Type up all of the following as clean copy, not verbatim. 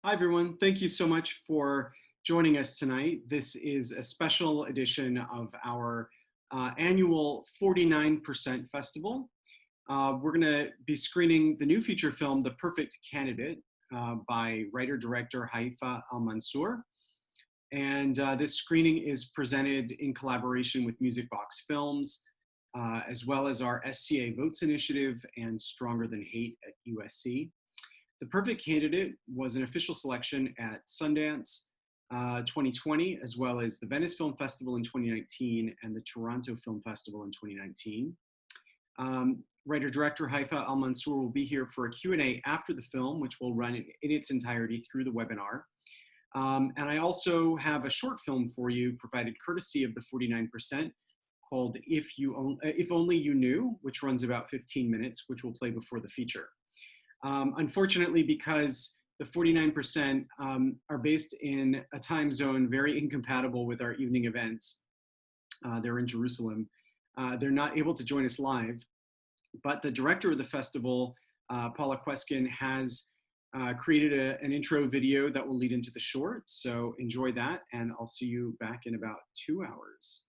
Hi, everyone. Thank you so much for joining us tonight. This is a special edition of our annual 49% Festival. We're going to be screening the new feature film, The Perfect Candidate, by writer-director Haifaa Al Mansour. And this screening is presented in collaboration with Music Box Films, as well as our SCA Votes Initiative and Stronger Than Hate at USC. The Perfect Candidate was an official selection at Sundance 2020, as well as the Venice Film Festival in 2019 and the Toronto Film Festival in 2019. Writer-director Haifaa Al Mansour will be here for a Q&A after the film, which will run in its entirety through the webinar. And I also have a short film for you provided courtesy of the 49% called If Only You Knew, which runs about 15 minutes, which will play before the feature. Unfortunately, because the 49% are based in a time zone very incompatible with our evening events, they're in Jerusalem, they're not able to join us live, but the director of the festival, Paula Queskin, has created an intro video that will lead into the short, so enjoy that, and I'll see you back in about 2 hours.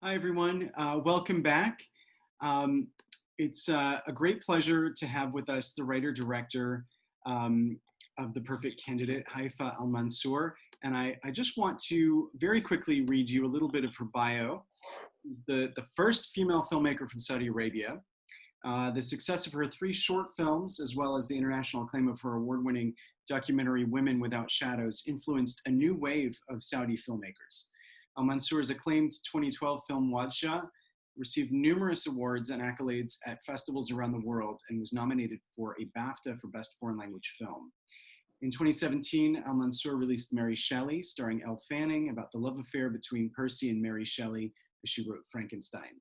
Hi, everyone. Welcome back. It's a great pleasure to have with us the writer-director of The Perfect Candidate, Haifaa Al Mansour. And I just want to very quickly read you a little bit of her bio. The first female filmmaker from Saudi Arabia. The success of her 3 short films, as well as the international acclaim of her award-winning documentary Women Without Shadows, influenced a new wave of Saudi filmmakers. Al Mansour's acclaimed 2012 film Wadshah received numerous awards and accolades at festivals around the world and was nominated for a BAFTA for Best Foreign Language Film. In 2017, Al Mansour released Mary Shelley, starring Elle Fanning, about the love affair between Percy and Mary Shelley as she wrote Frankenstein.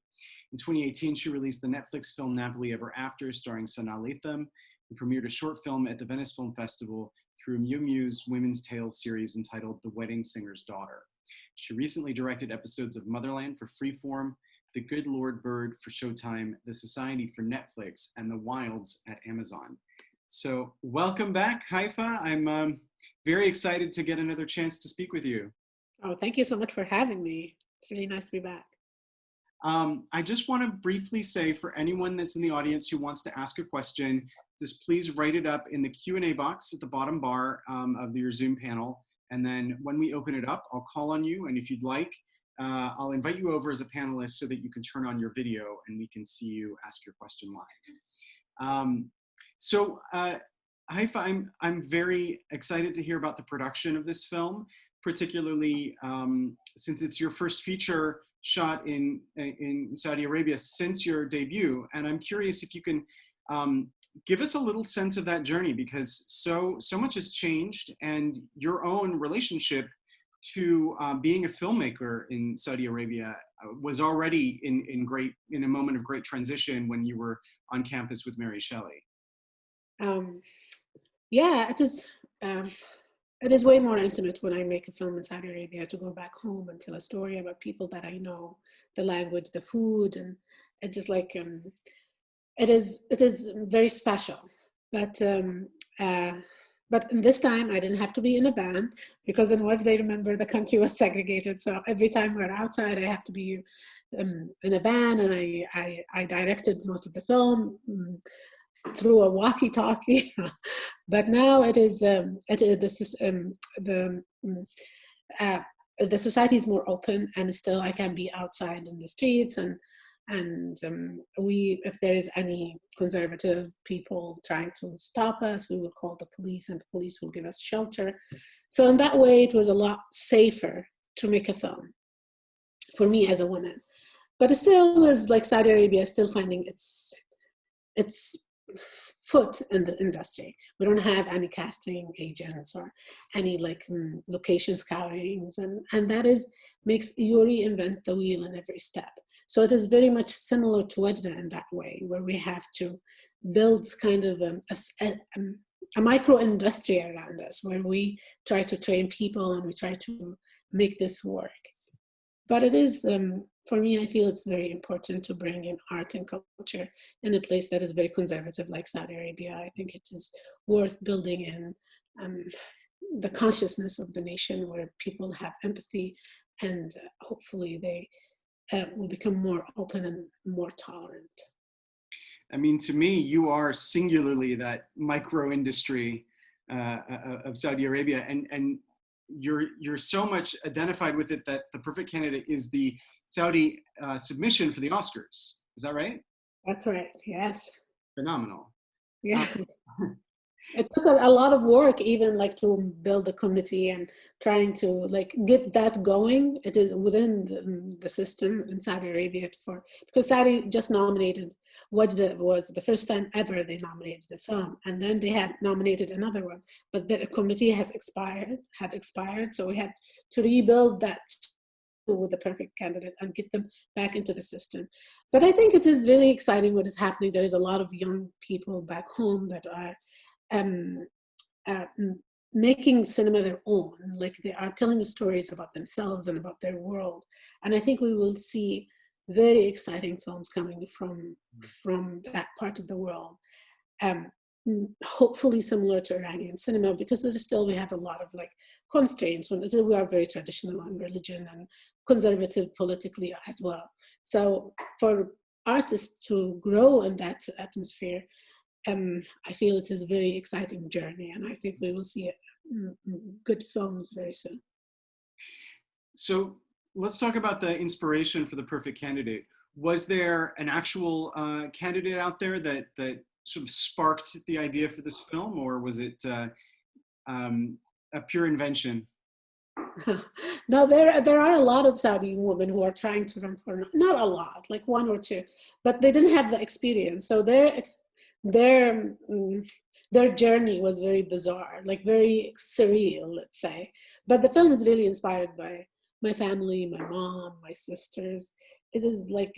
In 2018, she released the Netflix film Napoli Ever After, starring Sanaa Lathan, and premiered a short film at the Venice Film Festival through Miu Miu's Women's Tales series entitled The Wedding Singer's Daughter. She recently directed episodes of Motherland for Freeform, The Good Lord Bird for Showtime, The Society for Netflix, and The Wilds at Amazon. So welcome back, Haifaa. I'm very excited to get another chance to speak with you. Oh, thank you so much for having me. It's really nice to be back. I just want to briefly say, for anyone that's in the audience who wants to ask a question, just please write it up in the Q&A box at the bottom bar of your Zoom panel. And then when we open it up, I'll call on you. And if you'd like, I'll invite you over as a panelist so that you can turn on your video and we can see you ask your question live. Haifaa, I'm very excited to hear about the production of this film, particularly since it's your first feature shot in Saudi Arabia since your debut. And I'm curious if you can give us a little sense of that journey, because so much has changed, and your own relationship to being a filmmaker in Saudi Arabia was already in a moment of great transition when you were on campus with Mary Shelley. Yeah, it is way more intimate when I make a film in Saudi Arabia, to go back home and tell a story about people that I know, the language, the food, and it's just like it is very special. But in this time I didn't have to be in a band, because in what they remember, the country was segregated. So every time we're outside, I have to be in a band, and I directed most of the film through a walkie-talkie. But now it is the society is more open, and still I can be outside in the streets, and if there is any conservative people trying to stop us, we will call the police, and the police will give us shelter. So in that way, it was a lot safer to make a film for me as a woman. But it still is like Saudi Arabia is still finding its foot in the industry. We don't have any casting agents or any location scoutings, and that makes you reinvent the wheel in every step. So it is very much similar to Wadshah in that way, where we have to build kind of a micro industry around us, where we try to train people, and we try to make this work. But it is, for me, I feel it's very important to bring in art and culture in a place that is very conservative like Saudi Arabia. I think it is worth building in the consciousness of the nation where people have empathy, and hopefully they will become more open and more tolerant. I mean, to me, you are singularly that micro industry of Saudi Arabia, and you're so much identified with it that The Perfect Candidate is the Saudi submission for the Oscars. Is that right? That's right. Yes. Phenomenal. Yeah. It took a lot of work, even like to build the committee and trying to like get that going. It is within the system in Saudi Arabia because Saudi just nominated Wajda. Was the first time ever they nominated the film, and then they had nominated another one, but the committee had expired, so we had to rebuild that with the Perfect Candidate and get them back into the system. But I think it is really exciting what is happening. There is a lot of young people back home that are making cinema their own, like they are telling stories about themselves and about their world. And I think we will see very exciting films coming from that part of the world. Hopefully similar to Iranian cinema, because we have a lot of like constraints. We are very traditional on religion and conservative politically as well. So for artists to grow in that atmosphere, I feel it is a very exciting journey, and I think we will see good films very soon. So let's talk about the inspiration for The Perfect Candidate. Was there an actual candidate out there that sort of sparked the idea for this film, or was it a pure invention? No, there are a lot of Saudi women who are trying to run for, not a lot, like one or two, but they didn't have the experience. So their journey was very bizarre, like very surreal, let's say. But the film is really inspired by my family, my mom, my sisters. It is like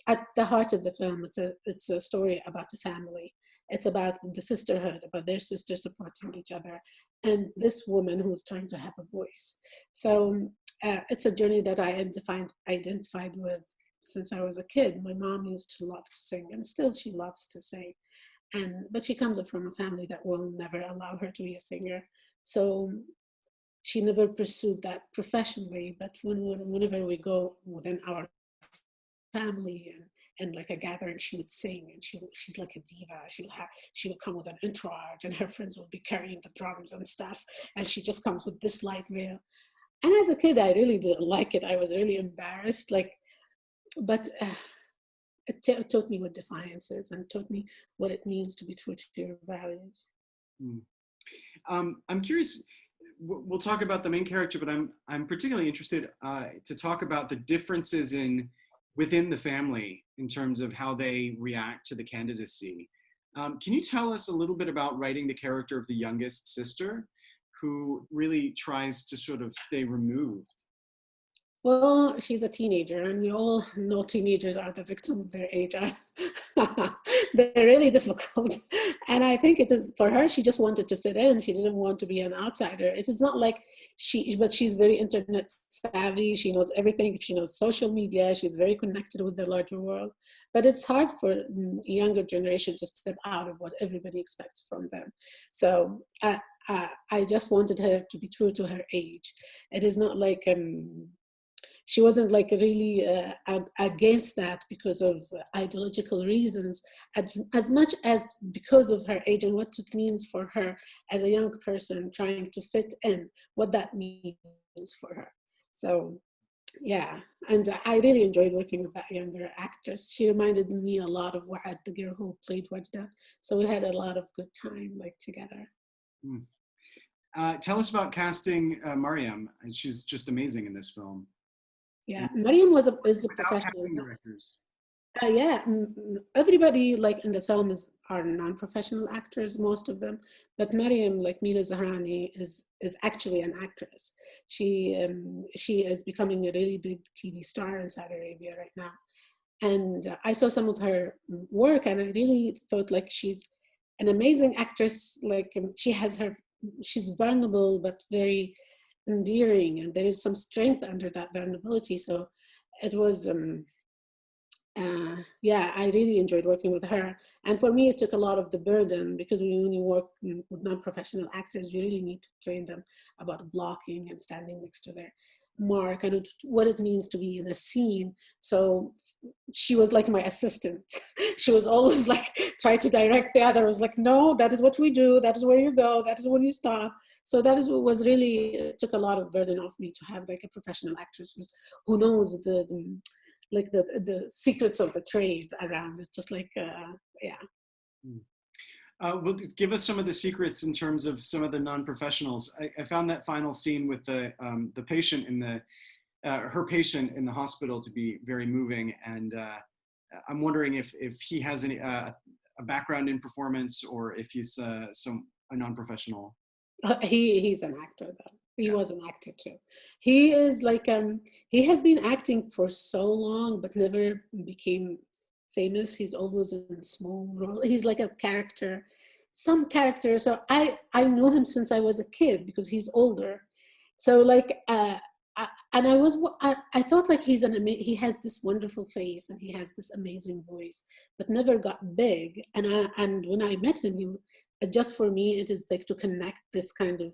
at the heart of the film, it's a story about the family. It's about the sisterhood, about their sisters supporting each other, and this woman who's trying to have a voice. So it's a journey that I identified with since I was a kid. My mom used to love to sing, and still she loves to sing. But she comes from a family that will never allow her to be a singer. So she never pursued that professionally, but whenever we go within our family and like a gathering, she would sing, and she's like a diva. She would come with an entourage, and her friends would be carrying the drums and stuff, and she just comes with this light veil. And as a kid, I really didn't like it. I was really embarrassed, but it taught me what defiance is, and taught me what it means to be true to your values. I'm curious. We'll talk about the main character, but I'm particularly interested to talk about the differences within the family in terms of how they react to the candidacy. Can you tell us a little bit about writing the character of the youngest sister, who really tries to sort of stay removed? Well, she's a teenager, and we all know teenagers are the victim of their age. They're really difficult. And I think it is, for her, she just wanted to fit in. She didn't want to be an outsider. It is not like but she's very internet savvy. She knows everything. She knows social media. She's very connected with the larger world. But it's hard for younger generation to step out of what everybody expects from them. So I just wanted her to be true to her age. It is not like, she wasn't like really against that because of ideological reasons, as much as because of her age and what it means for her as a young person trying to fit in, what that means for her. So yeah, and I really enjoyed working with that younger actress. She reminded me a lot of Wa'ad, the girl who played Wajda. So we had a lot of good time together. Tell us about casting Maryam. And she's just amazing in this film. Yeah, Maryam is a professional. Directors. Yeah, everybody like in the film are non-professional actors, most of them. But Maryam, like Mila Zahrani, is actually an actress. She is becoming a really big TV star in Saudi Arabia right now. And I saw some of her work, and I really thought like she's an amazing actress. Like she's vulnerable but very endearing, and there is some strength under that vulnerability. So it was, yeah, I really enjoyed working with her. And for me, it took a lot of the burden, because when you work with non-professional actors, you really need to train them about blocking and standing next to their mark and what it means to be in a scene. So she was like my assistant. She was always like, try to direct the other. I was like, no, that is what we do. That is where you go. That is when you stop. So that is what was really, it took a lot of burden off me to have like a professional actress who knows the secrets of the trade around. It's just like, yeah. Well, give us some of the secrets in terms of some of the non-professionals. I found that final scene with the patient in the, her patient in the hospital to be very moving. And I'm wondering if he has any, a background in performance, or if he's a non-professional. He's an actor though. He was an actor too. He is like, he has been acting for so long, but never became famous. He's always in small role. He's like a character, some character. So I knew him since I was a kid, because he's older. So like, and I thought like he has this wonderful face and he has this amazing voice, but never got big. And when I met him, just for me, it is like to connect this kind of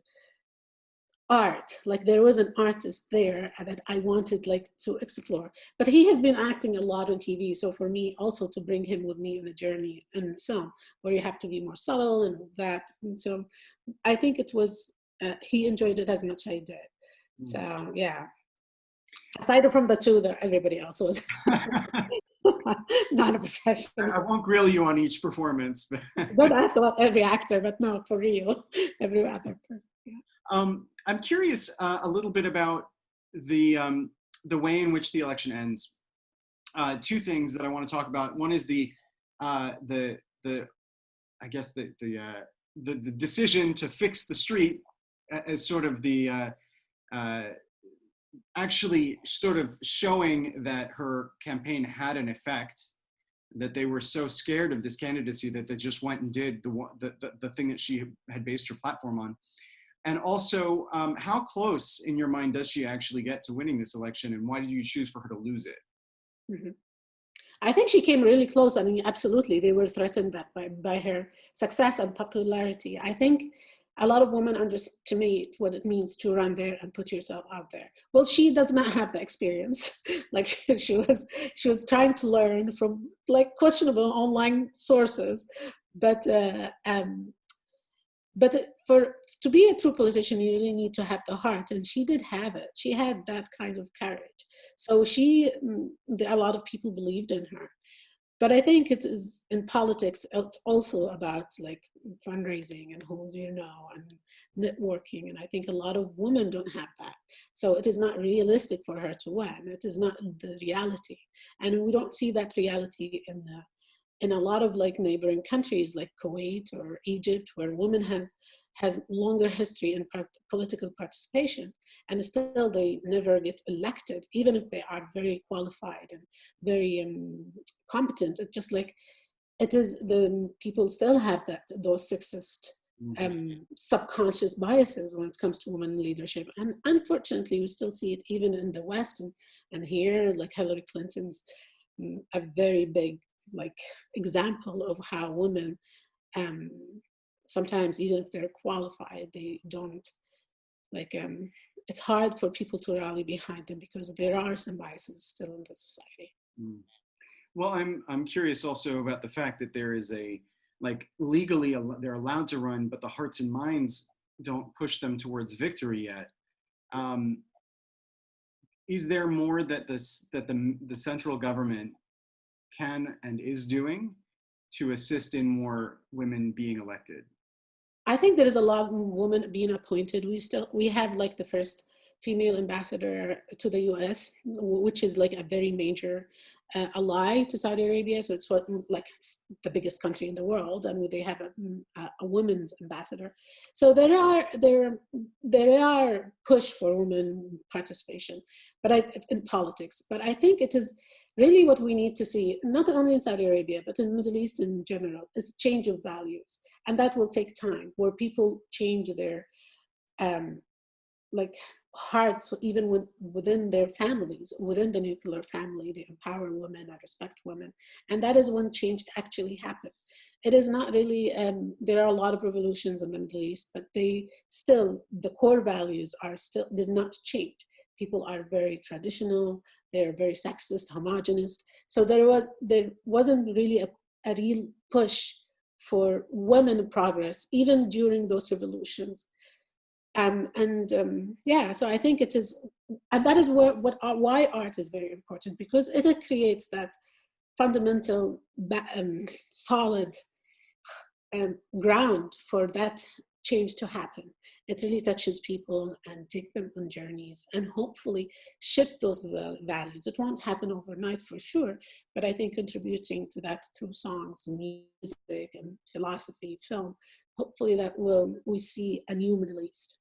art, like there was an artist there that I wanted like to explore. But he has been acting a lot on TV, so for me also to bring him with me on a journey in film where you have to be more subtle and that. And so I think it was, he enjoyed it as much as I did. So yeah, aside from the two, that everybody else was not a professional. I won't grill you on each performance, but Don't ask about every actor, but no, for real, every other person. Yeah. I'm curious a little bit about the way in which the election ends. Two things that I want to talk about. One is the I guess the decision to fix the street as sort of the actually sort of showing that her campaign had an effect, that they were so scared of this candidacy that they just went and did the thing that she had based her platform on. And also, how close in your mind does she actually get to winning this election, and why did you choose for her to lose it? Mm-hmm. I think she came really close. I mean, absolutely, they were threatened that by her success and popularity. I think a lot of women underestimate what it means to run there and put yourself out there. Well, she does not have the experience. Like she was trying to learn from like questionable online sources, but to be a true politician, you really need to have the heart, and she did have it. She had that kind of courage. So a lot of people believed in her. But I think it is in politics, it's also about like fundraising and who you know and networking. And I think a lot of women don't have that. So it is not realistic for her to win. It is not the reality. And we don't see that reality in a lot of like neighboring countries like Kuwait or Egypt, where women has longer history in political participation, and still they never get elected, even if they are very qualified and very competent. It's just like, it is, the people still have those sexist subconscious biases when it comes to women leadership. And unfortunately, we still see it even in the West, and here, like Hillary Clinton's a very big like example of how women sometimes, even if they're qualified, they don't like it's hard for people to rally behind them because there are some biases still in the society. Well, I'm curious also about the fact that there is like legally they're allowed to run, but the hearts and minds don't push them towards victory yet. Is there more that the central government can and is doing to assist in more women being elected? I think there is a lot of women being appointed. We have like the first female ambassador to the US, which is like a very major ally to Saudi Arabia. So it's it's the biggest country in the world, and they have a women's ambassador. So there are push for women participation, but in politics. But I think it is really what we need to see, not only in Saudi Arabia, but in the Middle East in general, is change of values. And that will take time, where people change their, like hearts, even within their families, within the nuclear family. They empower women and respect women. And that is when change actually happened. It is not really, there are a lot of revolutions in the Middle East, but they still, the core values are still, did not change. People are very traditional, they're very sexist, homogenous. So there wasn't really a real push for women progress, even during those revolutions. Yeah, so I think it is, and that is why art is very important, because it creates that fundamental, solid ground for that change to happen. It really touches people and take them on journeys and hopefully shift those values. It won't happen overnight for sure, but I think contributing to that through songs and music and philosophy, film, hopefully that we see a new Middle East.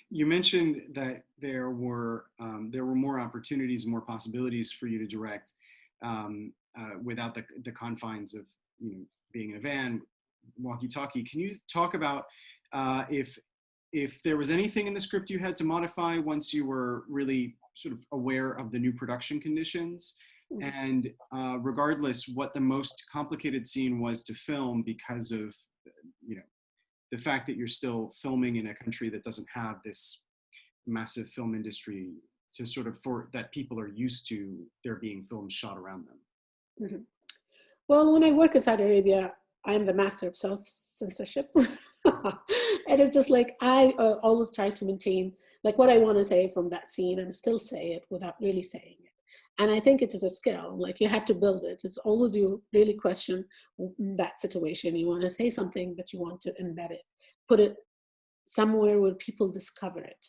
You mentioned that there were more opportunities, more possibilities for you to direct without the confines of being in a van, walkie-talkie. Can you talk about if there was anything in the script you had to modify once you were really sort of aware of the new production conditions, and regardless what the most complicated scene was to film because of the fact that you're still filming in a country that doesn't have this massive film industry to sort of that people are used to there being films shot around them? Mm-hmm. Well, when I work in Saudi Arabia, I'm the master of self-censorship. And it's just like, I always try to maintain like what I want to say from that scene and still say it without really saying it. And I think it is a skill, like you have to build it. It's always you really question that situation. You want to say something, but you want to embed it, put it somewhere where people discover it.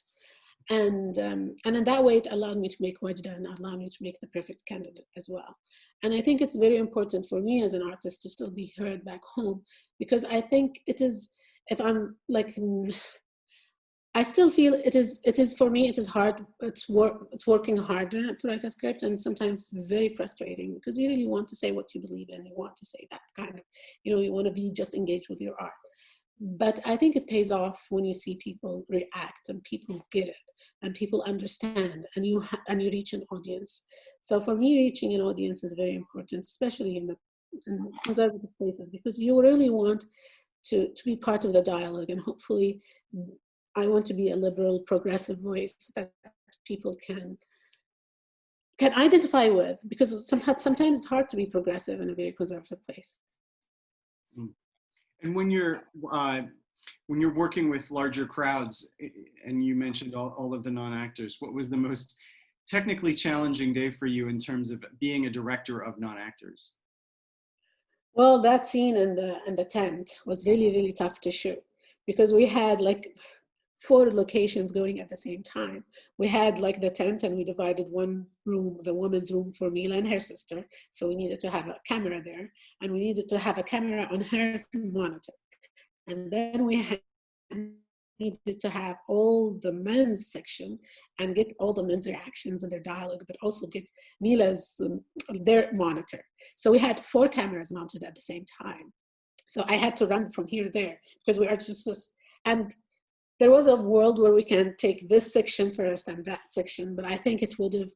And in that way, it allowed me to make Wajda and allowed me to make The Perfect Candidate as well. And I think it's very important for me as an artist to still be heard back home, because I think it is, if I'm like, I still feel it is for me, it is hard, it's working harder to write a script, and sometimes very frustrating because you really want to say what you believe in, you want to say that kind of, you want to be just engaged with your art. But I think it pays off when you see people react and people get it and people understand, and you reach an audience. So for me, reaching an audience is very important, especially in conservative places, because you really want to be part of the dialogue, and hopefully I want to be a liberal, progressive voice that people can identify with, because sometimes it's hard to be progressive in a very conservative place. And when you're working with larger crowds, and you mentioned all of the non-actors, what was the most technically challenging day for you in terms of being a director of non-actors? Well, that scene in the tent was really, really tough to shoot, because we had like 4 locations going at the same time. We had like the tent, and we divided one room, the woman's room, for Mila and her sister. So we needed to have a camera there, and we needed to have a camera on her monitor. And then we needed to have all the men's section and get all the men's reactions and their dialogue, but also get Mila's, their monitor. So we had 4 cameras mounted at the same time. So I had to run from here to there, because we are just and there was a world where we can take this section first and that section, but I think it would have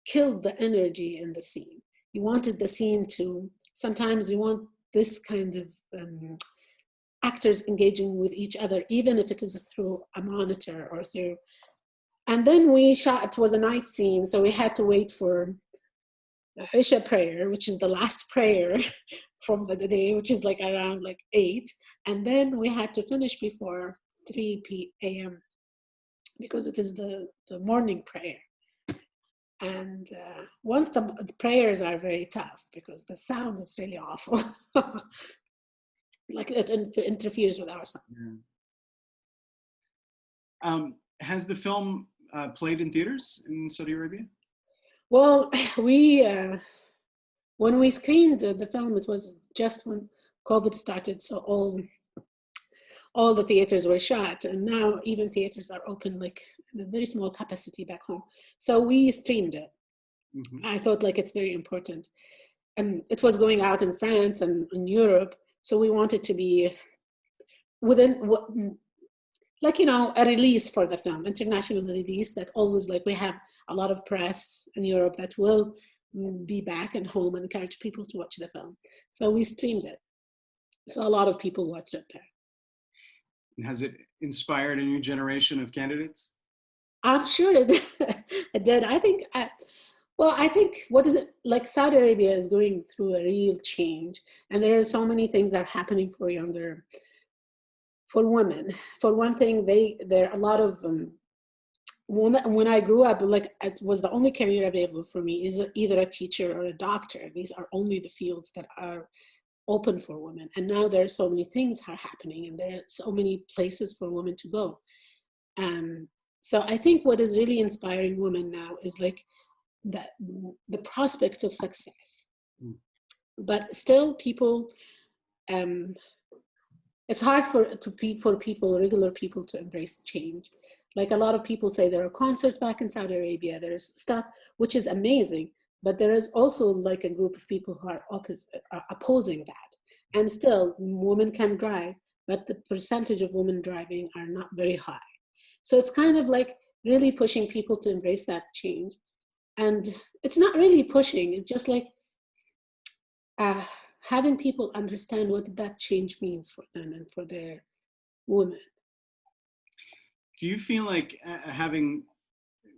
killed the energy in the scene. You wanted the scene to, sometimes you want this kind of actors engaging with each other, even if it is through a monitor or through, and then we shot, it was a night scene, so we had to wait for Isha prayer, which is the last prayer from the day, which is like around like 8. And then we had to finish before 3 p.m. because it is the morning prayer. And once the prayers are very tough because the sound is really awful. Like it interferes with our sound. Yeah. Has the film played in theaters in Saudi Arabia? Well, when we screened the film, it was just when COVID started, so all the theaters were shut, and now even theaters are open, like in a very small capacity back home. So we streamed it. Mm-hmm. I thought like it's very important. And it was going out in France and in Europe, so we wanted to be within like, you know, a release for the film, international release that always, like, we have a lot of press in Europe that will be back at home and encourage people to watch the film. So we streamed it. So a lot of people watched it there. And has it inspired a new generation of candidates? I'm sure it, it did. I think, well, I think what is it, like Saudi Arabia is going through a real change. And there are so many things that are happening for for women. For one thing, there are a lot of women. When I grew up, like, it was the only career available for me is either a teacher or a doctor. These are only the fields that are open for women. And now there are so many things are happening, and there are so many places for women to go. So I think what is really inspiring women now is like the prospect of success. But still, people, it's hard for people, regular people, to embrace change. Like, a lot of people say there are concerts back in Saudi Arabia, there's stuff, which is amazing, but there is also like a group of people who are opposing that. And still, women can drive, but the percentage of women driving are not very high. So it's kind of like really pushing people to embrace that change. And it's not really pushing, it's just like having people understand what that change means for them and for their women. Do you feel like having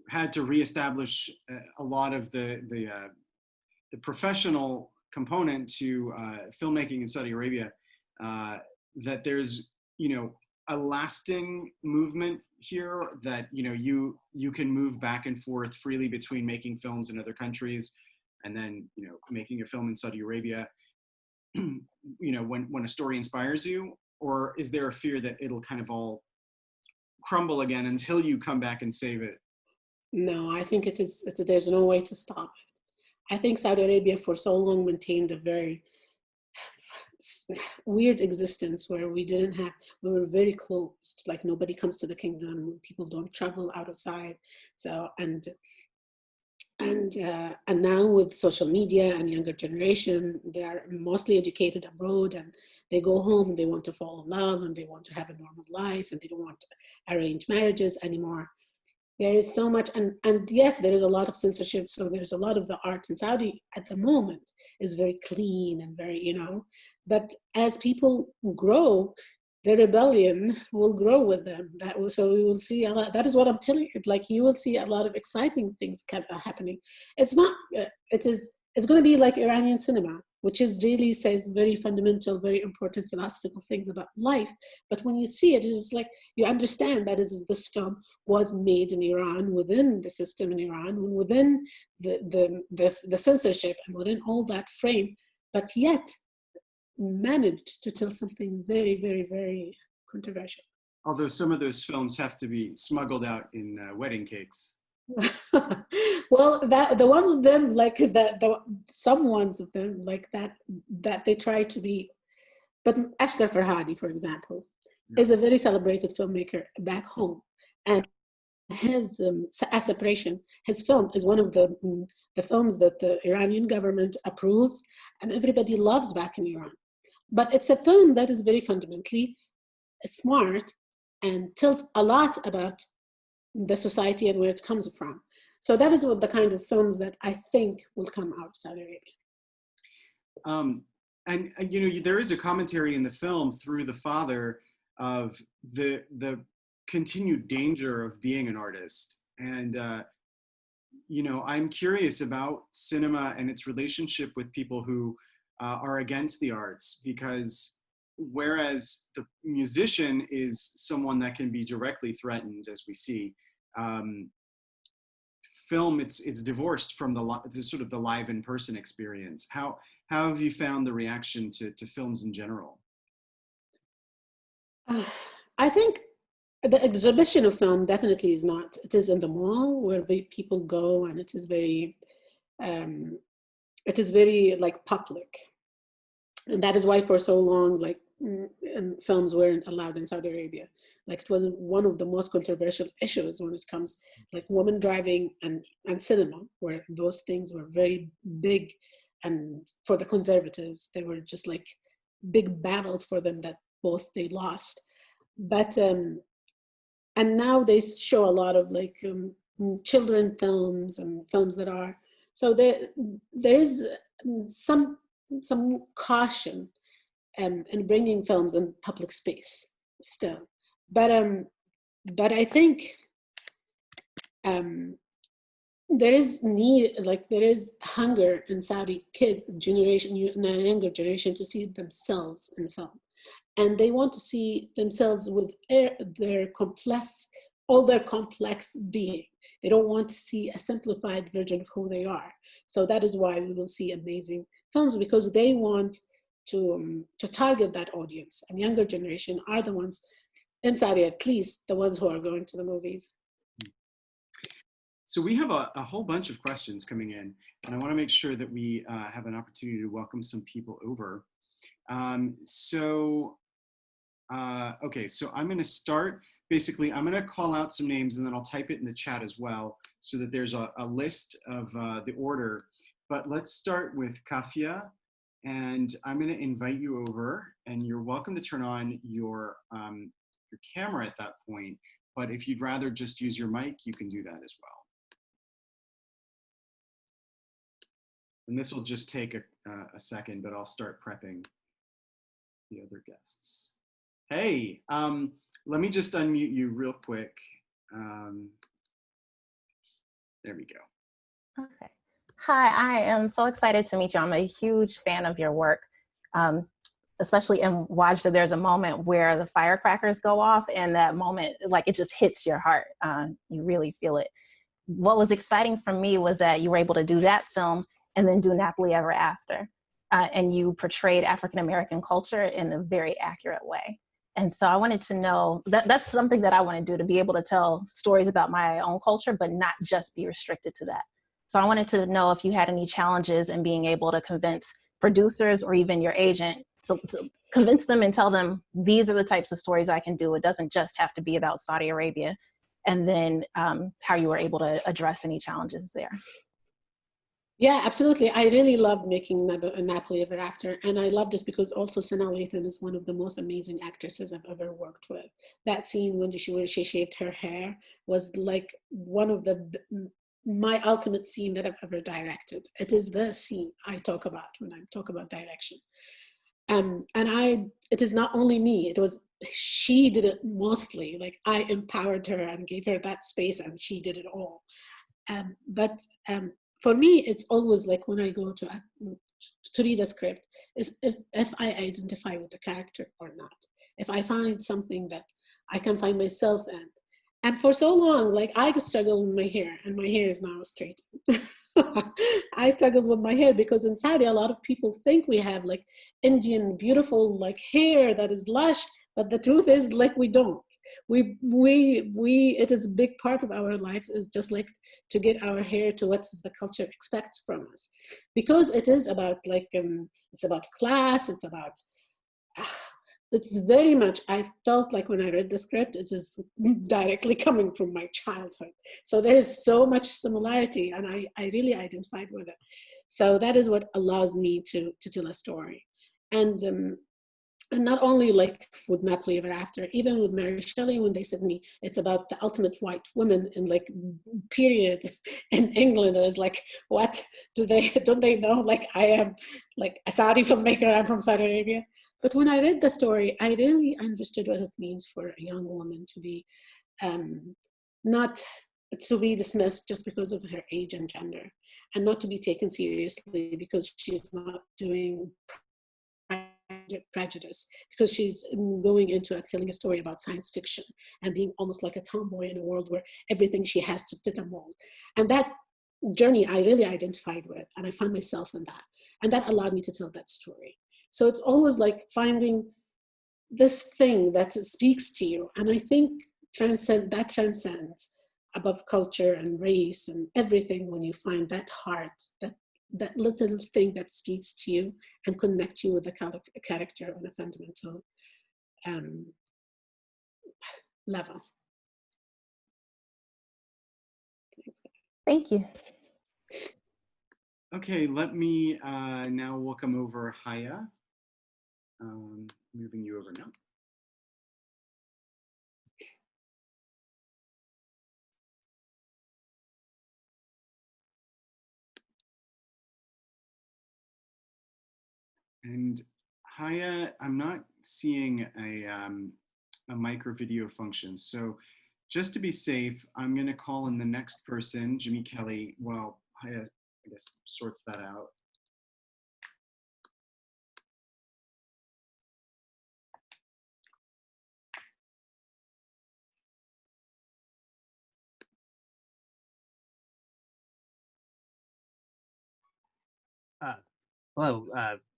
had to reestablish a lot of the professional component to filmmaking in Saudi Arabia, that there's, you know, a lasting movement here, that, you know, you can move back and forth freely between making films in other countries and then, you know, making a film in Saudi Arabia, you know, when a story inspires you? Or is there a fear that it'll kind of all crumble again until you come back and save it? No, I think there's no way to stop it. I think Saudi Arabia for so long maintained a very weird existence where we were very closed, like nobody comes to the kingdom, people don't travel outside. So, and now with social media and younger generation, they are mostly educated abroad, and they go home and they want to fall in love and they want to have a normal life, and they don't want arranged marriages anymore. There is so much, and yes, there is a lot of censorship. So there's a lot of the art in Saudi at the moment is very clean and very, you know, but as people grow, the rebellion will grow with them. So we will see a lot. That is what I'm telling you. Like, you will see a lot of exciting things happening. It's not, it's going to be like Iranian cinema, which is really says very fundamental, very important philosophical things about life. But when you see it, it's like you understand that this film was made in Iran, within the system in Iran, within the censorship and within all that frame, but yet managed to tell something very, very, very controversial. Although some of those films have to be smuggled out in wedding cakes. Well, the ones of them, like some ones of them like that they try to be, but Ashgar Farhadi, for example, is a very celebrated filmmaker back home, and his A Separation, his film is one of the films that the Iranian government approves and everybody loves back in Iran. But it's a film that is very fundamentally smart and tells a lot about the society and where it comes from. So that is what the kind of films that I think will come out of Saudi Arabia. And you know, there is a commentary in the film through the father of the continued danger of being an artist. And you know, I'm curious about cinema and its relationship with people who are against the arts, because whereas the musician is someone that can be directly threatened, as we see, film, it's divorced from the sort of the live in-person experience. How have you found the reaction to films in general? I think the exhibition of film definitely is not. It is in the mall where people go, and it is very like public, and that is why for so long, like, films weren't allowed in Saudi Arabia. Like, it was one of the most controversial issues when it comes like women driving and cinema, where those things were very big, and for the conservatives, they were just like big battles for them that both they lost. But And now they show a lot of like children films and films that are, so there is some caution in bringing films in public space still, but I think there is need, like there is hunger in Saudi kid generation, younger generation, to see themselves in film, and they want to see themselves with their complex, all their complex being. They don't want to see a simplified version of who they are. So that is why we will see amazing films, because they want to target that audience, and younger generation are the ones in Saudi, at least the ones who are going to the movies. So we have a whole bunch of questions coming in, and I want to make sure that we have an opportunity to welcome some people over. Okay, so I'm going to start. Basically, I'm going to call out some names, and then I'll type it in the chat as well, so that there's a list of the order. But let's start with Kafia, and I'm going to invite you over, and you're welcome to turn on your camera at that point. But if you'd rather just use your mic, you can do that as well. And this will just take a second, but I'll start prepping the other guests. Hey, let me just unmute you real quick. There we go. Okay. Hi, I am so excited to meet you. I'm a huge fan of your work, especially in Wajda. There's a moment where the firecrackers go off, and that moment, like, it just hits your heart. You really feel it. What was exciting for me was that you were able to do that film and then do Napoli Ever After. And you portrayed African-American culture in a very accurate way. And so I wanted to know, that's something that I want to do, to be able to tell stories about my own culture, but not just be restricted to that. So I wanted to know if you had any challenges in being able to convince producers or even your agent to convince them and tell them, these are the types of stories I can do. It doesn't just have to be about Saudi Arabia. And then how you were able to address any challenges there. Yeah, absolutely. I really loved making Napoli Ever After. And I loved it because also Sana Lathan is one of the most amazing actresses I've ever worked with. That scene when she shaved her hair was like one of my ultimate scene that I've ever directed. It is the scene I talk about when I talk about direction. It is not only me, she did it mostly. Like, I empowered her and gave her that space, and she did it all. For me, it's always like when I go to read a script, is if I identify with the character or not. If I find something that I can find myself in. And for so long, like, I struggled with my hair, and my hair is now straight. I struggled with my hair because in Saudi, a lot of people think we have like Indian beautiful like hair that is lush, but the truth is, like, we don't. It is a big part of our lives, is just like to get our hair to what the culture expects from us, because it is about like it's about class. It's about it's very much, I felt like when I read the script, it is directly coming from my childhood. So there is so much similarity, and I really identified with it. So that is what allows me to tell a story. And not only like with Napoli Ever After, even with Mary Shelley, when they said to me, it's about the ultimate white woman in like period in England, I was like, what? Don't they know, like, I am like a Saudi filmmaker, I'm from Saudi Arabia? But when I read the story, I really understood what it means for a young woman to be not to be dismissed just because of her age and gender, and not to be taken seriously because she's not doing prejudice, because she's going into telling a story about science fiction and being almost like a tomboy in a world where everything she has to fit a mold. And that journey I really identified with, and I found myself in that, and that allowed me to tell that story. So it's always like finding this thing that speaks to you, and I think that transcends above culture and race and everything when you find that heart, that little thing that speaks to you and connect you with the character on a fundamental level. Thank you. Okay, let me now welcome over Haya. Moving you over now. And Haya, I'm not seeing a micro video function. So just to be safe, I'm going to call in the next person, Jimmy Kelly. Well, Haya, I guess, sorts that out. Hello,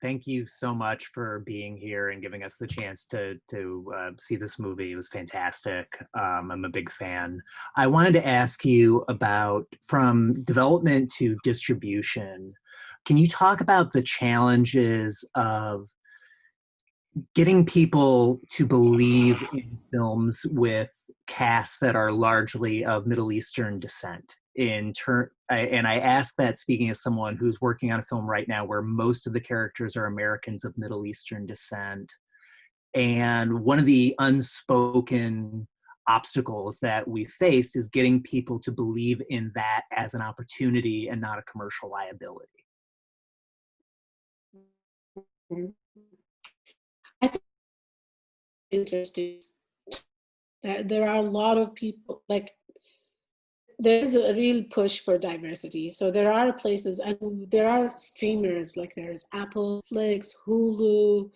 thank you so much for being here and giving us the chance to see this movie. It was fantastic. I'm a big fan. I wanted to ask you about, from development to distribution, can you talk about the challenges of getting people to believe in films with casts that are largely of Middle Eastern descent? And I ask that speaking as someone who's working on a film right now where most of the characters are Americans of Middle Eastern descent. And one of the unspoken obstacles that we face is getting people to believe in that as an opportunity and not a commercial liability. I think it's interesting that there are a lot of people, like, there's a real push for diversity. So there are places, and there are streamers, like there's Apple, Flix, Hulu,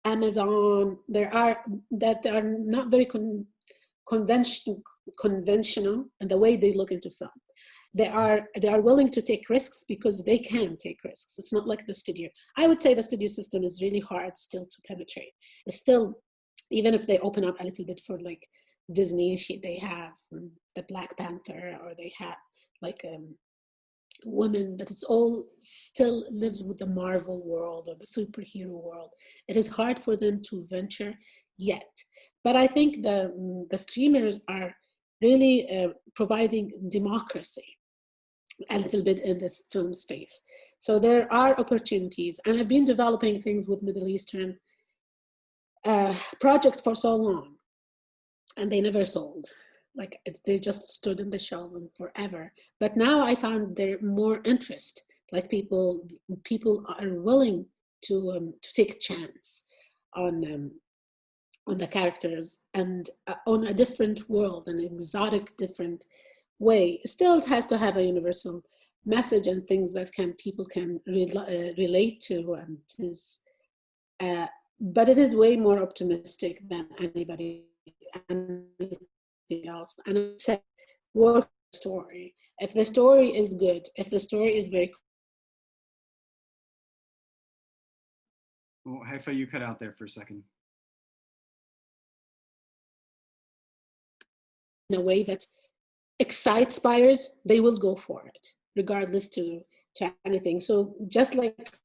Amazon. There are that are not very conventional in the way they look into film. They are willing to take risks because they can take risks. It's not like the studio. I would say the studio system is really hard still to penetrate. It's still, even if they open up a little bit for like Disney, they have the Black Panther, or they have like women, but it's all still lives with the Marvel world or the superhero world. It is hard for them to venture yet. But I think the streamers are really providing democracy a little bit in this film space. So there are opportunities, and I've been developing things with Middle Eastern projects for so long, and they never sold. Like they just stood in the shelf forever. But now I found there more interest. Like people are willing to take a chance on the characters, and on a different world, an exotic, different way. Still, it has to have a universal message and things that people can relate to, and but it is way more optimistic than anything else. And I said, work the story. If the story is good, if the story is very. Oh, Haifaa, you cut out there for a second. In a way that excites buyers, they will go for it, regardless to anything. So just like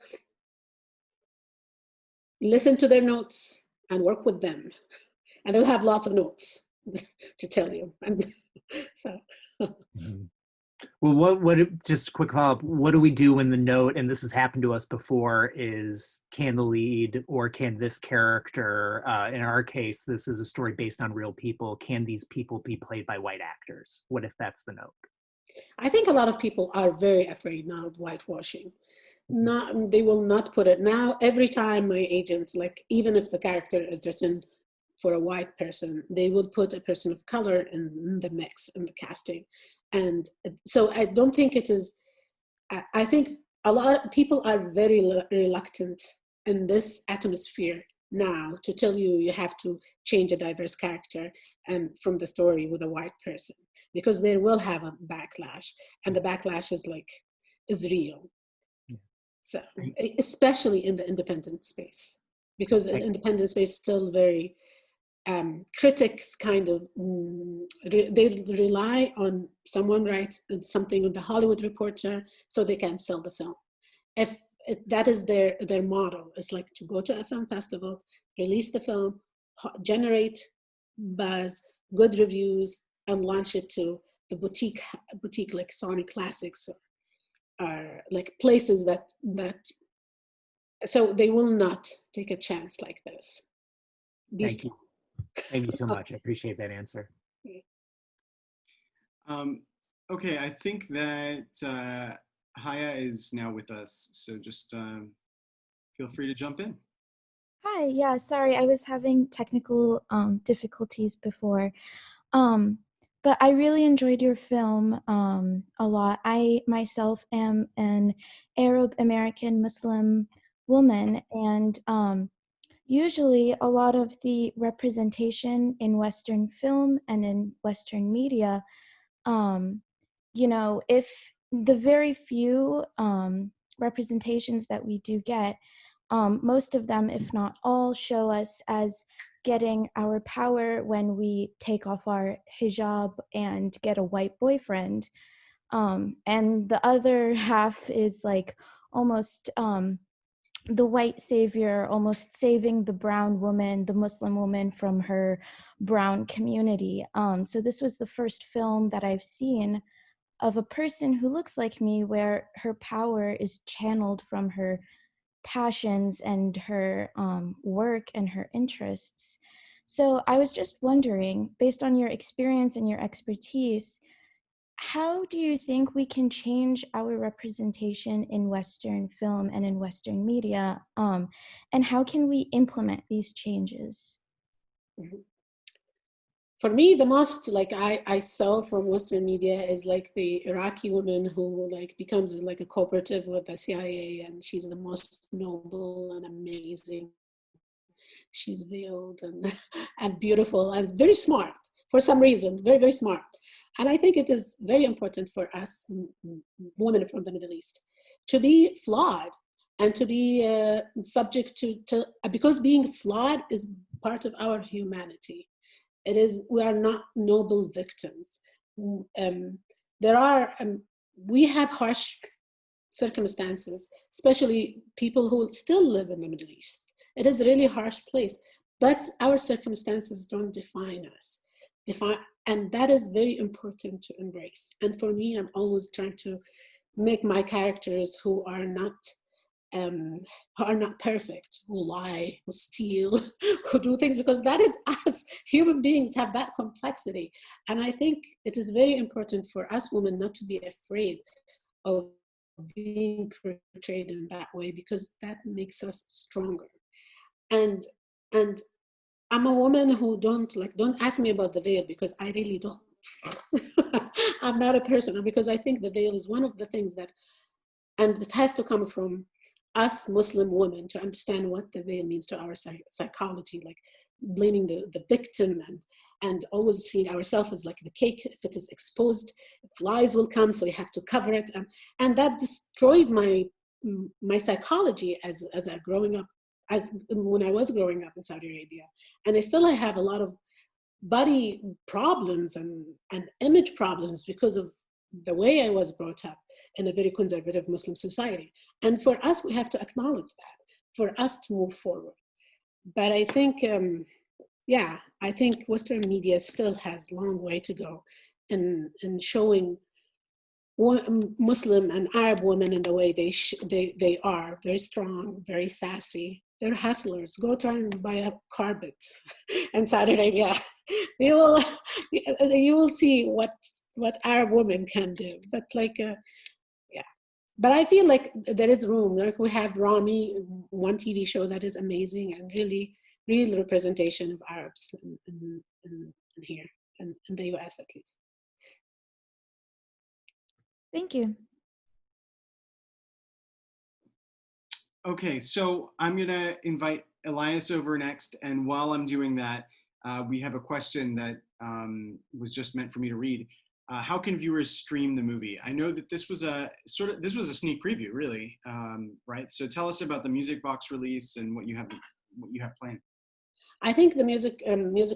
listen to their notes and work with them, and they'll have lots of notes to tell you. And so. Well, just a quick follow-up, what do we do when the note, and this has happened to us before, is can the lead, or can this character, in our case, this is a story based on real people, can these people be played by white actors? What if that's the note? I think a lot of people are very afraid now of whitewashing. They will not put it. Now, every time my agents, like even if the character is written for a white person, they will put a person of color in the mix, in the casting. And so I don't think it is, I think a lot of people are very reluctant in this atmosphere now to tell you you have to change a diverse character and from the story with a white person, because they will have a backlash, and the backlash is real. Yeah. So especially in the independent space, because the independent space is still very critics kind of they rely on someone writes something on the Hollywood Reporter so they can sell the film. If that is their motto, is like to go to a film festival, release the film, generate buzz, good reviews, and launch it to the boutique like Sony Classics, or like places that so they will not take a chance like this. Thank you. Thank you so much. I appreciate that answer. Okay, I think that Haya is now with us. So just feel free to jump in. Hi, yeah, sorry, I was having technical difficulties before. Um, but I really enjoyed your film a lot. I myself am an Arab American Muslim woman, and usually a lot of the representation in Western film and in Western media, um, if the very few representations that we do get, most of them, if not all, show us as getting our power when we take off our hijab and get a white boyfriend. And the other half is like almost the white savior, almost saving the brown woman, the Muslim woman from her brown community. So this was the first film that I've seen of a person who looks like me where her power is channeled from her passions and her work and her interests. So I was just wondering, based on your experience and your expertise, how do you think we can change our representation in Western film and in Western media? And how can we implement these changes? For me, the most like I saw from Western media is like the Iraqi woman who like becomes like a cooperative with the CIA, and she's the most noble and amazing. She's veiled and and beautiful and very smart for some reason, very, very smart. And I think it is very important for us women from the Middle East to be flawed and to be subject to, because being flawed is part of our humanity. It is, we are not noble victims. We have harsh circumstances, especially people who still live in the Middle East. It is a really harsh place, but our circumstances don't define us. And that is very important to embrace. And for me, I'm always trying to make my characters who are not perfect, who lie, who steal, who do things, because that is us. Human beings have that complexity. And I think it is very important for us women not to be afraid of being portrayed in that way, because that makes us stronger. And I'm a woman who don't ask me about the veil, because I really don't. I'm not a person, because I think the veil is one of the things that, and it has to come from us Muslim women to understand what the veil means to our psychology, like blaming the victim and always seeing ourselves as like the cake. If it is exposed, flies will come, so you have to cover it. And that destroyed my psychology as I growing up, as when I was growing up in Saudi Arabia. And I have a lot of body problems and image problems because of the way I was brought up in a very conservative Muslim society. And for us, we have to acknowledge that for us to move forward. But I think, I think Western media still has a long way to go in showing Muslim and Arab women in the way they are, very strong, very sassy. They're hustlers. Go try and buy a carpet in Saudi Arabia. You will see what Arab women can do. But but I feel like there is room. Like we have Rami, one TV show that is amazing and really real representation of Arabs in here, in the US at least. Thank you. Okay, so I'm gonna invite Elias over next, and while I'm doing that, we have a question that was just meant for me to read. How can viewers stream the movie? I know that this was a sneak preview, really, right? So tell us about the Music Box release and what you have planned. I think the Music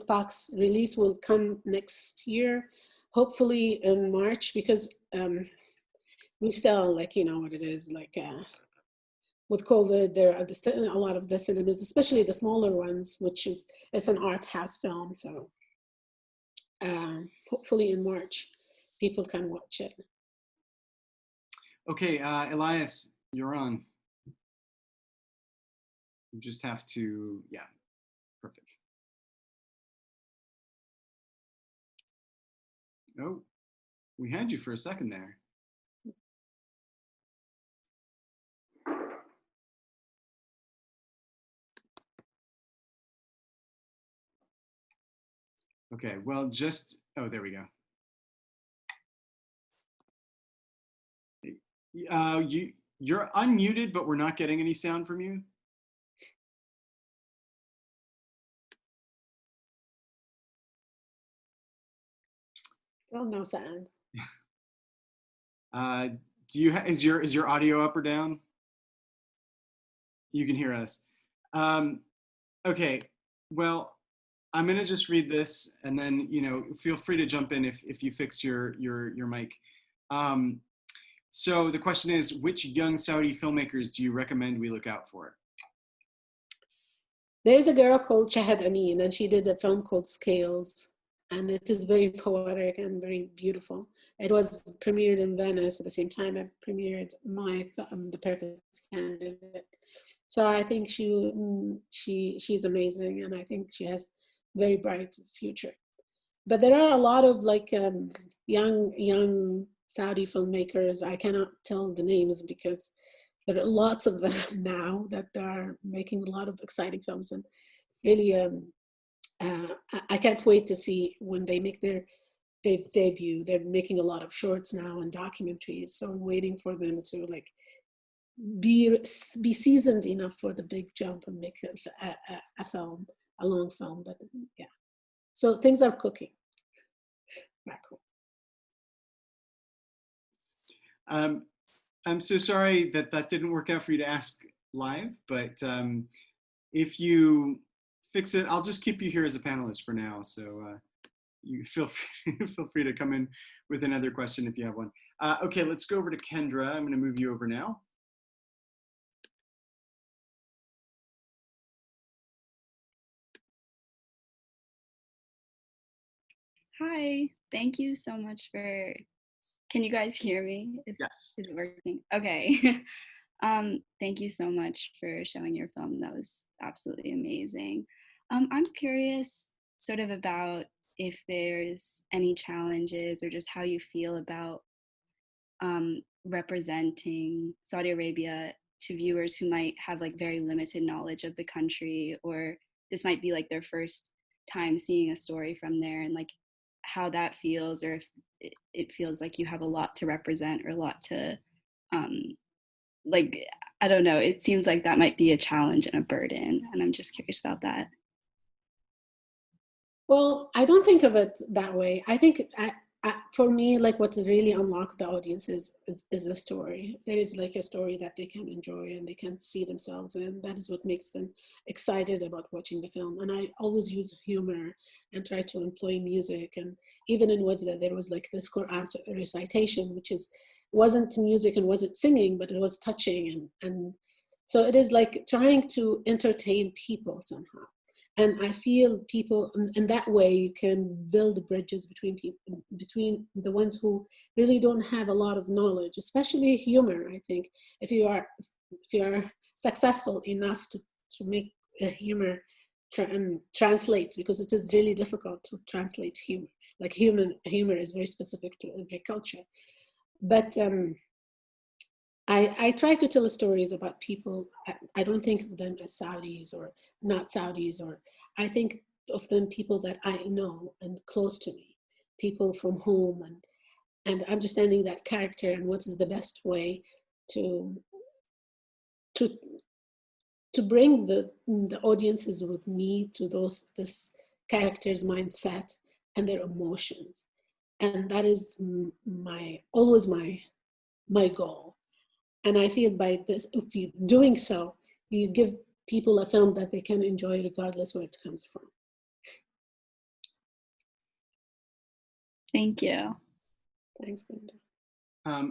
Box release will come next year, hopefully in March, because we still, like, you know what it is, like with COVID, there are a lot of the cinemas, especially the smaller ones, it's an art house film. So hopefully in March, people can watch it. Okay, Elias, you're on. You just have to, yeah, perfect. Oh, we had you for a second there. Okay, well, just, oh, there we go. You're unmuted, but we're not getting any sound from you. Still no sound. Do you is your audio up or down? You can hear us. Okay, well, I'm gonna just read this, and then feel free to jump in if you fix your mic. So the question is, which young Saudi filmmakers do you recommend we look out for? There's a girl called Shahad Amin, and she did a film called Scales, and it is very poetic and very beautiful. It was premiered in Venice at the same time I premiered my film, The Perfect Candidate. So I think she's amazing, and I think she has very bright future. But there are a lot of like young Saudi filmmakers. I cannot tell the names because there are lots of them now that are making a lot of exciting films, and really I can't wait to see when they make their debut. They're making a lot of shorts now and documentaries, so I'm waiting for them to like be seasoned enough for the big jump and make a film, a long film. But yeah, so things are cooking. Not cool. I'm so sorry that didn't work out for you to ask live, but if you fix it, I'll just keep you here as a panelist for now. So you feel free to come in with another question if you have one. Okay, let's go over to Kendra. I'm going to move you over now. Hi, thank you so much for, can you guys hear me? Yes. Is it working? Okay. Thank you so much for showing your film. That was absolutely amazing. I'm curious sort of about if there's any challenges or just how you feel about representing Saudi Arabia to viewers who might have like very limited knowledge of the country, or this might be like their first time seeing a story from there, and like how that feels, or if it feels like you have a lot to represent or a lot to like, I don't know, it seems like that might be a challenge and a burden, and I'm just curious about that. Well, I don't think of it that way. I think for me, like what really unlocks the audience is the story. There is like a story that they can enjoy and they can see themselves in. That is what makes them excited about watching the film. And I always use humor and try to employ music. And even in Wajda, there was like this Quran recitation, which wasn't music and wasn't singing, but it was touching. And so it is like trying to entertain people somehow. And I feel people in that way, you can build bridges between people, between the ones who really don't have a lot of knowledge, especially humor. I think if you are successful enough to make humor translates, because it is really difficult to translate humor. Like humor is very specific to every culture. But I try to tell stories about people. I don't think of them as Saudis or not Saudis, or I think of them people that I know and close to me, people from home, and understanding that character and what is the best way to bring the audiences with me to this character's mindset and their emotions, and that is always my goal. And I feel by this, if you're doing so, you give people a film that they can enjoy regardless where it comes from. Thank you. Thanks, Linda.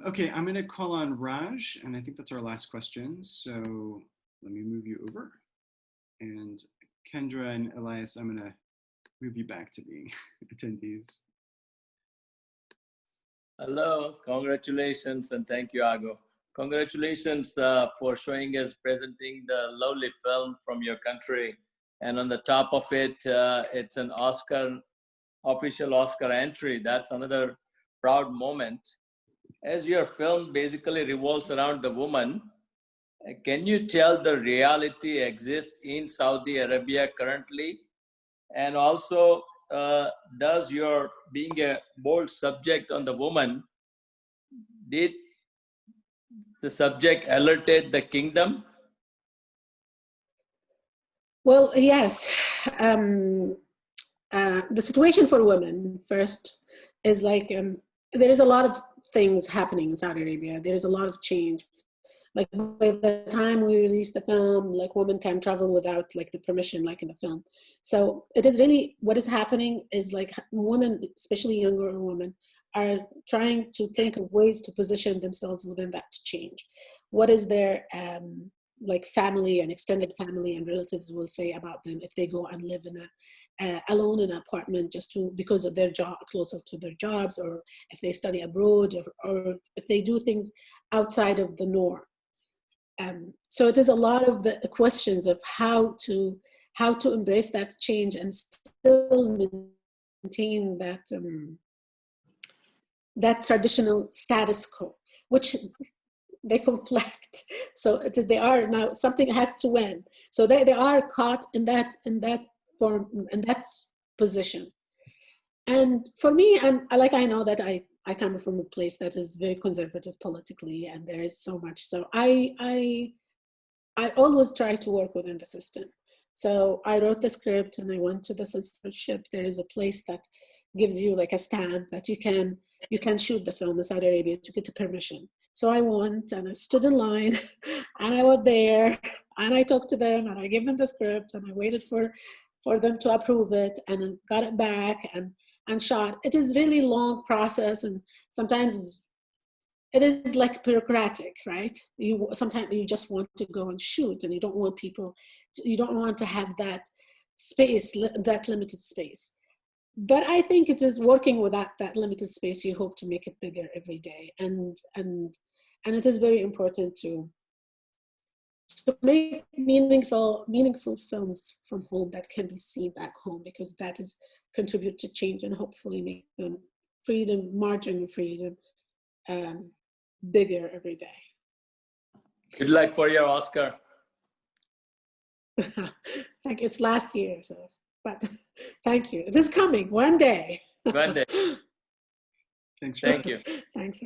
Okay, I'm going to call on Raj, and I think that's our last question. So let me move you over. And Kendra and Elias, I'm going to move you back to being attendees. Hello, congratulations, and thank you, Ago. Congratulations for showing us, presenting the lovely film from your country. And on the top of it, it's an official Oscar entry. That's another proud moment. As your film basically revolves around the woman, can you tell the reality exists in Saudi Arabia currently? And also, does your being a bold subject on the woman, did the subject alerted the kingdom? Well, yes. The situation for women first is like there is a lot of things happening in Saudi Arabia. There is a lot of change. Like by the time we release the film, like women can travel without like the permission, like in the film. So it is really what is happening is like women, especially younger women, are trying to think of ways to position themselves within that change. What is their like family and extended family and relatives will say about them if they go and live in alone in an apartment just because of their job, closer to their jobs, or if they study abroad, or if they do things outside of the norm. So it is a lot of the questions of how to embrace that change and still maintain that that traditional status quo, which they conflict. So they are now, something has to win. So they are caught in that form, in that position. And for me, I know that I come from a place that is very conservative politically, and there is so much. So I always try to work within the system. So I wrote the script and I went to the censorship. There is a place that gives you like a stamp that you can shoot the film in Saudi Arabia to get the permission. So I went and I stood in line and I was there and I talked to them and I gave them the script and I waited for them to approve it and got it back and shot. It is really long process, and sometimes it is like bureaucratic, right? Sometimes you just want to go and shoot, and you don't want you don't want to have that space, that limited space. But I think it is working with that limited space. You hope to make it bigger every day, and it is very important to make meaningful films from home that can be seen back home, because that is contribute to change and hopefully make them margin of freedom bigger every day. Good luck for your Oscar. Thank you. It's last year, so but thank you. It is coming one day. One day. Thanks. Thank you. Thanks.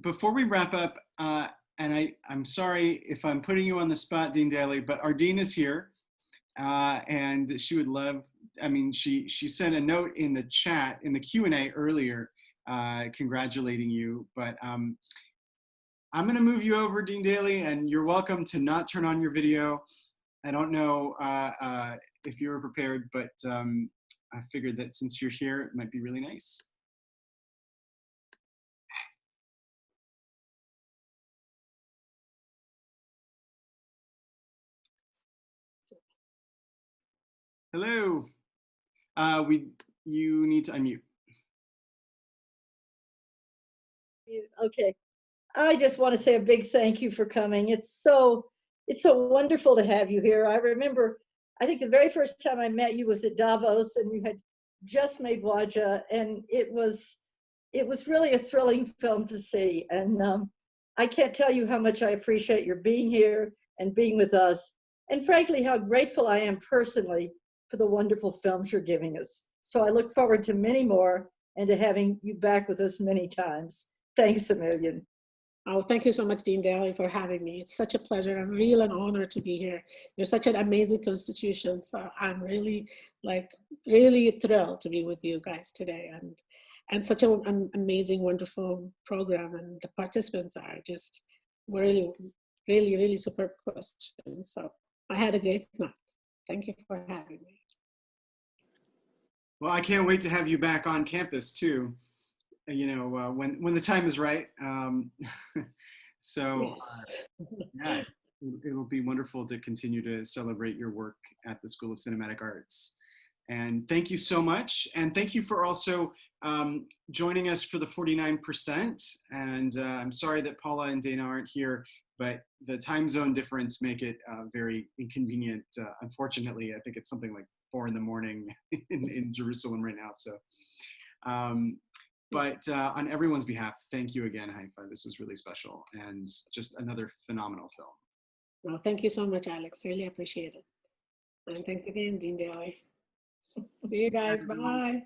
Before we wrap up, and I'm sorry if I'm putting you on the spot, Dean Daly, but our Dean is here, and she would love. I mean, she sent a note in the chat in the Q&A earlier, congratulating you. But I'm going to move you over, Dean Daly, and you're welcome to not turn on your video. I don't know if you were prepared, but I figured that since you're here, it might be really nice. Hello. You need to unmute. Okay. I just want to say a big thank you for coming. It's so wonderful to have you here. I remember, I think the very first time I met you was at Davos, and you had just made Waja, and it was really a thrilling film to see. And I can't tell you how much I appreciate your being here and being with us, and frankly, how grateful I am personally for the wonderful films you're giving us. So I look forward to many more and to having you back with us many times. Thanks a million. Oh, thank you so much, Dean Daly, for having me. It's such a pleasure. I'm really an honor to be here. You're such an amazing constitution. So I'm really thrilled to be with you guys today, and such an amazing, wonderful program. And the participants are just really superb questions. So I had a great night. Thank you for having me. Well, I can't wait to have you back on campus too. You know, when the time is right. So yeah, it'll be wonderful to continue to celebrate your work at the School of Cinematic Arts. And thank you so much. And thank you for also joining us for the 49%. And I'm sorry that Paula and Dana aren't here, but the time zone difference make it very inconvenient. Unfortunately, I think it's something like 4 in the morning in Jerusalem right now. So, but on everyone's behalf, thank you again, Haifaa. This was really special and just another phenomenal film. Well, thank you so much, Alex. Really appreciate it. And thanks again, Dean Daly. See you guys. Bye.